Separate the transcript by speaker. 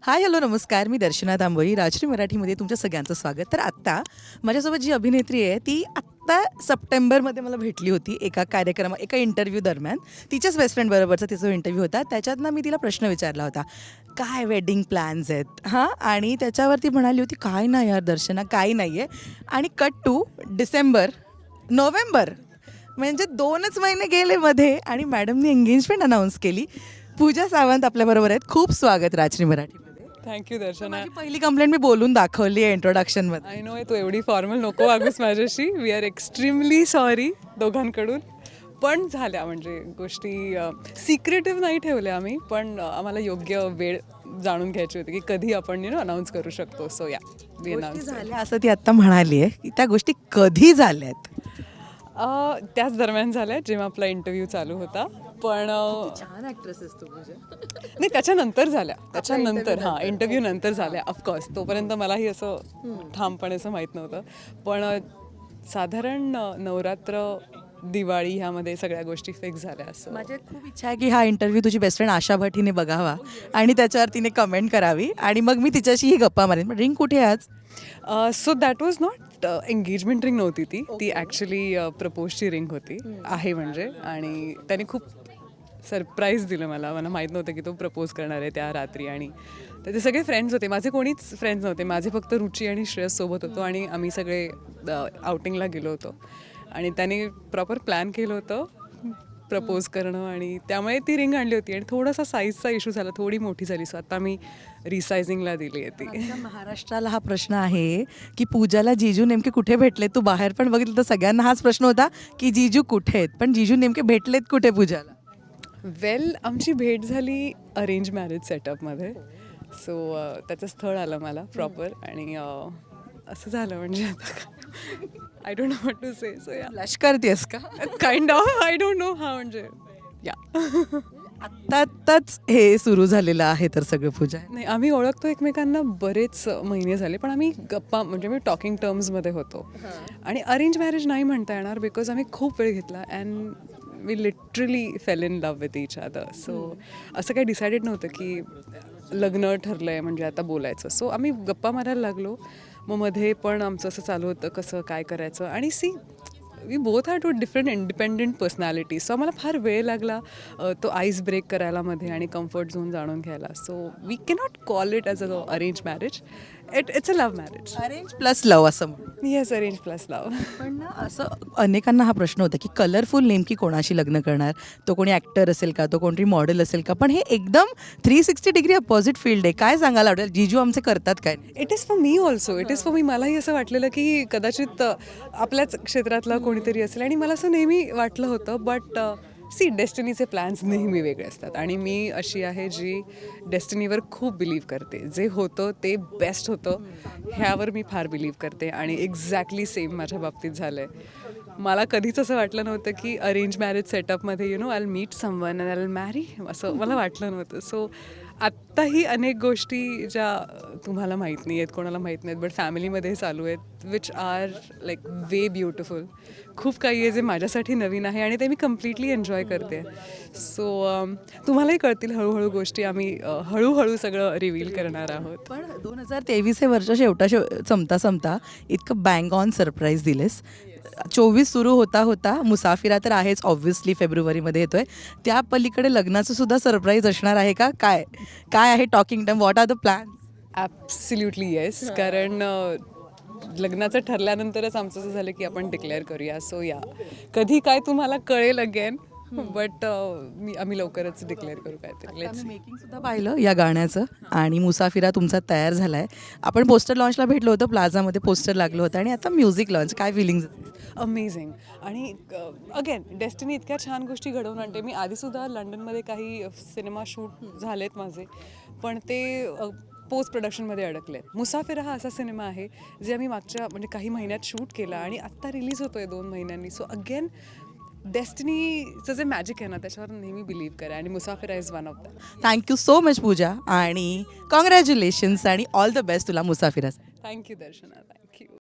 Speaker 1: हाय, hello, नमस्कार. मी दर्शना दांबोळी. राजश्री मराठीमध्ये तुमच्या सगळ्यांचं स्वागत. तर आत्ता माझ्यासोबत जी अभिनेत्री आहे ती आत्ता सप्टेंबरमध्ये मला भेटली होती एका इंटरव्ह्यू दरम्यान. तिच्याच बेस्ट फ्रेंड बरोबरचा तिचा इंटरव्ह्यू होता. त्याच्यातनं मी तिला प्रश्न विचारला होता, काय वेडिंग प्लॅन्स आहेत हां, आणि त्याच्यावरती म्हणाली होती, काय नाही यार दर्शना, काही नाही आहे. आणि कट टू नोव्हेंबर, म्हणजे 2च महिने गेले मध्ये आणि मॅडमनी एंगेजमेंट अनाऊन्स केली. पूजा सावंत आपल्याबरोबर आहेत. खूप स्वागत राजश्री मराठीमध्ये.
Speaker 2: थँक्यू दर्शना.
Speaker 1: माझी पहिली कंप्लेंट मी बोलून दाखवली आहे इंट्रोडक्शनमध्ये.
Speaker 2: आय नो आहे, तू एवढी फॉर्मल नको वागूस माझ्याशी. वी आर एक्स्ट्रीमली सॉरी दोघांकडून. पण झाल्या म्हणजे गोष्टी सिक्रेटिव्ह नाही ठेवल्या आम्ही, पण आम्हाला योग्य वेळ जाणून घ्यायची होती की कधी आपण अनाऊन्स करू शकतो. सो या वी
Speaker 1: गोष्टी
Speaker 2: अनाऊन्स.
Speaker 1: झाल्या असं ती आत्ता म्हणाली आहे की त्या गोष्टी कधी झाल्यात.
Speaker 2: त्याच दरम्यान झाल्या जेव्हा आपला इंटरव्ह्यू चालू होता. पण
Speaker 1: छान ॲक्ट्रेस असतो पूजा.
Speaker 2: नाही, त्याच्यानंतर झाल्या. त्याच्यानंतर हां, इंटरव्ह्यू नंतर झाल्या ऑफकोर्स. तोपर्यंत मलाही असं ठामपणे असं माहीत नव्हतं. पण साधारण नवरात्र दिवाळी ह्यामध्ये सगळ्या गोष्टी फिक्स झाल्या. असं
Speaker 1: माझी खूप इच्छा आहे की हा इंटरव्ह्यू तुझी बेस्ट फ्रेंड आशा भट हिने बघावा आणि त्याच्यावर तिने कमेंट करावी आणि मग मी तिच्याशीही गप्पा मारेन. रिंग कुठे आहे आज?
Speaker 2: So that was not engagement ring नव्हती ती ॲक्च्युली प्रपोजची रिंग होती आहे म्हणजे. आणि त्याने खूप सरप्राईज दिलं मला माहीत नव्हतं की तो प्रपोज करणार आहे त्या रात्री. आणि त्याचे सगळे फ्रेंड्स होते, माझे कोणीच फ्रेंड्स नव्हते. माझे फक्त रुची आणि श्रेयस सोबत होतो आणि आम्ही सगळे आउटिंगला गेलो होतो. आणि त्याने प्रॉपर प्लॅन केलं होतं प्रपोज करणं आणि त्यामुळे ती रिंग आणली होती. आणि थोडासा साईजचा इश्यू झाला, थोडी मोठी झाली. सो आता मी रिसायझिंगला दिली आहे ती.
Speaker 1: आमच्या महाराष्ट्राला हा प्रश्न आहे की पूजाला जीजू नेमके कुठे भेटले. तू बाहेर पण बघितलं तर सगळ्यांना हाच प्रश्न होता की जीजू कुठे आहेत, पण जीजू नेमके भेटलेत कुठे पूजाला.
Speaker 2: वेल, आमची भेट झाली अरेंज मॅरेज सेटअपमध्ये. सो त्याचं स्थळ आलं मला प्रॉपर. आणि असं झालं म्हणजे I don't know what to say. So या
Speaker 1: ब्लश करतेस का?
Speaker 2: Kind of, I don't know. हा म्हणजे या
Speaker 1: आत्ताच हे सुरू झालेलं आहे तर सगळं पूजा.
Speaker 2: नाही, आम्ही ओळखतो एकमेकांना बरेच महिने झाले, पण आम्ही गप्पा म्हणजे मी टॉकिंग टर्म्समध्ये होतो. आणि अरेंज मॅरेज नाही म्हणता येणार बिकॉज आम्ही खूप वेळ घेतला and we literally fell in love with each other. So असं काही डिसायडेड नव्हतं की लग्न ठरलं आहे म्हणजे आता बोलायचं. सो आम्ही गप्पा मारायला लागलो. मग मध्ये पण आमचं असं चालू होतं कसं काय करायचं. आणि we both are two different independent personalities. So आम्हाला फार वेळ लागला तो आईस ब्रेक करायला मध्ये आणि कम्फर्ट झोन जाणून घ्यायला. So we cannot call it as a arrange marriage. It's a love marriage.
Speaker 1: Arrange plus love असं.
Speaker 2: Yes, arrange plus love.
Speaker 1: पण ना असं अनेकांना हा प्रश्न होता की कलरफुल नेमकी कोणाशी लग्न करणार. तो कोणी ॲक्टर असेल का, तो कोणतरी मॉडेल असेल का. पण हे एकदम 360 डिग्री अपोजिट फील्ड आहे. काय सांगायला आवडेल, जीजू आमचे करतात काय?
Speaker 2: It is for me also. It is for me. मलाही असं वाटलेलं की कदाचित आपल्याच क्षेत्रातला कोणीतरी असेल. आणि मला असं नेहमी वाटलं होतं. बट डेस्टिनीचे प्लॅन्स नेहमी वेगळे असतात. आणि मी अशी आहे जी डेस्टिनीवर खूप बिलीव्ह करते. जे होतं ते बेस्ट होतं ह्यावर मी फार बिलीव्ह करते. आणि एक्झॅक्टली सेम माझ्या बाबतीत झालं आहे. मला कधीच असं वाटलं नव्हतं की अरेंज मॅरेज सेटअपमध्ये I will meet someone and I will marry, असं मला वाटलं नव्हतं. सो आत्ताही अनेक गोष्टी ज्या तुम्हाला माहीत नाही आहेत, कोणाला माहीत नाहीत, बट फॅमिलीमध्ये चालू आहेत which are like way beautiful. खूप काही आहे जे माझ्यासाठी नवीन आहे आणि ते मी कम्प्लिटली एन्जॉय करते. सो तुम्हालाही कळतील हळूहळू गोष्टी. आम्ही हळूहळू सगळं रिव्हील करणार आहोत.
Speaker 1: पण 2023 हे वर्ष संपता इतकं बँग ऑन सरप्राईज दिलेस. 24 सुरू होता मुसाफिरा तर आहेच ऑब्व्हियसली, फेब्रुवारीमध्ये येतोय. त्या पलीकडे लग्नाचं सुद्धा सरप्राईज असणार आहे का? काय काय आहे talking term, what are the plan?
Speaker 2: Absolutely yes. कारण लग्नाचं ठरल्यानंतरच आमचं असं झालं की आपण डिक्लेअर करूया. सो या कधी काय तुम्हाला कळेल अगेन. बट आम्ही लवकरच डिक्लेअर करू काहीतरी.
Speaker 1: मेकिंग सुद्धा पाहिलं या गाण्याचं आणि मुसाफिरा तुमचा तयार झालाय. आपण पोस्टर लॉन्चला भेटलो होतो, प्लाझामध्ये पोस्टर लागलं होतं आणि आता म्युझिक लॉन्च. काय फिलिंग्स?
Speaker 2: अमेझिंग. आणि अगेन डेस्टिनी इतक्या छान गोष्टी घडवून आणते. मी आधीसुद्धा लंडनमध्ये काही सिनेमा शूट झालेत माझे, पण ते पोस्ट प्रोडक्शनमध्ये अडकलेत. मुसाफिरा हा असा सिनेमा आहे जे आम्ही मागच्या म्हणजे काही महिन्यात शूट केला आणि आत्ता रिलीज होतोय 2 महिन्यांनी. सो अगेन डेस्टिनीचं जे मॅजिक आहे ना त्याच्यावर नेहमी बिलीव्ह करा. आणि Musafira is one of that.
Speaker 1: Thank you so much Pooja आणि कॉंग्रॅच्युलेशन्स आणि ऑल द बेस्ट तुला मुसाफिरा.
Speaker 2: थँक्यू दर्शना. थँक्यू.